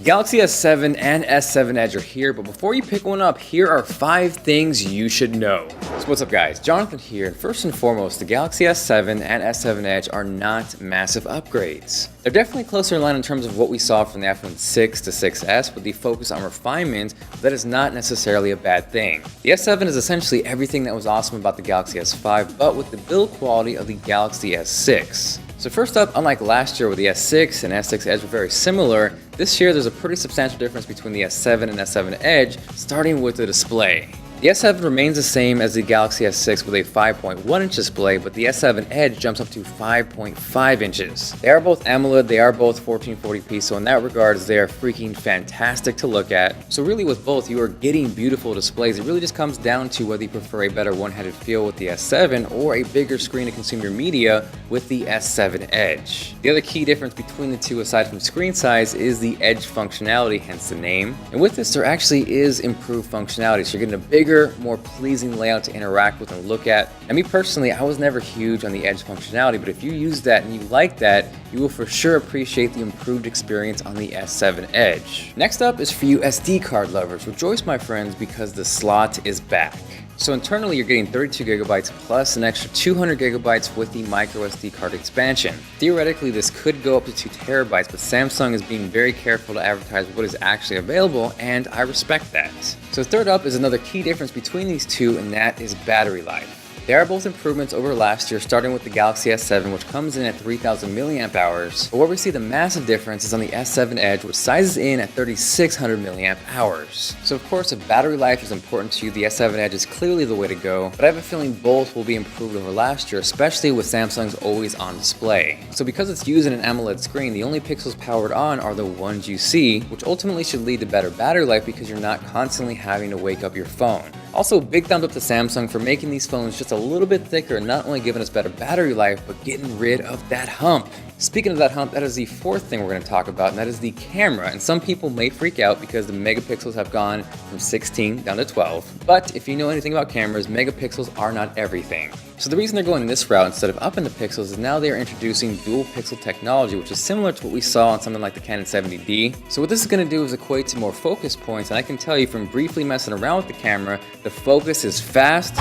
Galaxy S7 and S7 Edge are here, but before you pick one up, here are 5 things you should know. So what's up guys, Jonathan here, and first and foremost, the Galaxy S7 and S7 Edge are not massive upgrades. They're definitely closer in line in terms of what we saw from the iPhone 6 to 6S with the focus on refinement, but that is not necessarily a bad thing. The S7 is essentially everything that was awesome about the Galaxy S5, but with the build quality of the Galaxy S6. So first up, unlike last year where the S6 and S6 Edge were very similar, this year there's a pretty substantial difference between the S7 and S7 Edge, starting with the display. The S7 remains the same as the Galaxy S6 with a 5.1-inch display, but the S7 Edge jumps up to 5.5 inches. They are both AMOLED, they are both 1440p, so in that regards, they are freaking fantastic to look at. So really with both, you are getting beautiful displays. It really just comes down to whether you prefer a better one-handed feel with the S7 or a bigger screen to consume your media with the S7 Edge. The other key difference between the two, aside from screen size, is the Edge functionality, hence the name. And with this, there actually is improved functionality, so you're getting a bigger, more pleasing layout to interact with and look at. And me personally, I was never huge on the Edge functionality, but if you use that and you like that, you will for sure appreciate the improved experience on the S7 Edge. Next up is for you SD card lovers. Rejoice, my friends, because the slot is back. So internally, you're getting 32 gigabytes plus an extra 200 gigabytes with the micro SD card expansion. Theoretically, this could go up to 2 terabytes, but Samsung is being very careful to advertise what is actually available, and I respect that. So third up is another key difference between these two, and that is battery life. They are both improvements over last year, starting with the Galaxy S7, which comes in at 3000 milliamp hours. But where we see the massive difference is on the S7 Edge, which sizes in at 3600 milliamp hours. So of course, if battery life is important to you, the S7 Edge is clearly the way to go, but I have a feeling both will be improved over last year, especially with Samsung's always on display. So because it's using an AMOLED screen, the only pixels powered on are the ones you see, which ultimately should lead to better battery life because you're not constantly having to wake up your phone. Also, big thumbs up to Samsung for making these phones just a little bit thicker and not only giving us better battery life, but getting rid of that hump. Speaking of that hump, that is the fourth thing we're going to talk about, and that is the camera. And some people may freak out because the megapixels have gone from 16 down to 12. But if you know anything about cameras, megapixels are not everything. So the reason they're going this route instead of up in the pixels is now they are introducing dual pixel technology, which is similar to what we saw on something like the Canon 70D. So what this is going to do is equate to more focus points, and I can tell you from briefly messing around with the camera, the focus is fast.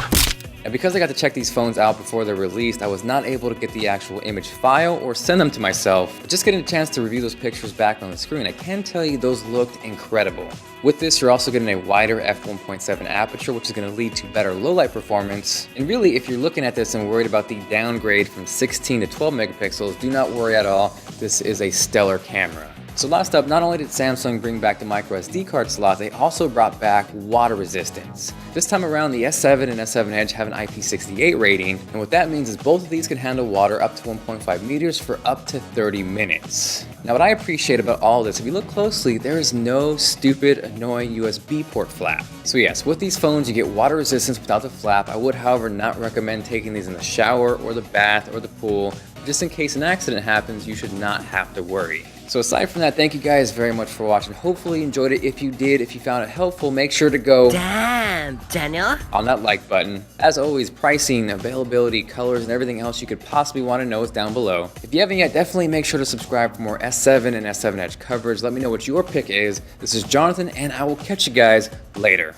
And because I got to check these phones out before they're released, I was not able to get the actual image file or send them to myself. But just getting a chance to review those pictures back on the screen, I can tell you those looked incredible. With this, you're also getting a wider f1.7 aperture, which is going to lead to better low-light performance. And really, if you're looking at this and worried about the downgrade from 16 to 12 megapixels, do not worry at all. This is a stellar camera. So last up, not only did Samsung bring back the micro SD card slot, they also brought back water resistance. This time around, the S7 and S7 Edge have an IP68 rating, and what that means is both of these can handle water up to 1.5 meters for up to 30 minutes. Now what I appreciate about all this, if you look closely, there is no stupid, annoying USB port flap. So yes, with these phones you get water resistance without the flap. I would, however, not recommend taking these in the shower or the bath or the pool. Just in case an accident happens, you should not have to worry. So aside from that, thank you guys very much for watching. Hopefully you enjoyed it. If you did, if you found it helpful, make sure to go damn, Daniel, on that like button. As always, pricing, availability, colors, and everything else you could possibly want to know is down below. If you haven't yet, definitely make sure to subscribe for more S7 and S7 Edge coverage. Let me know what your pick is. This is Jonathan, and I will catch you guys later.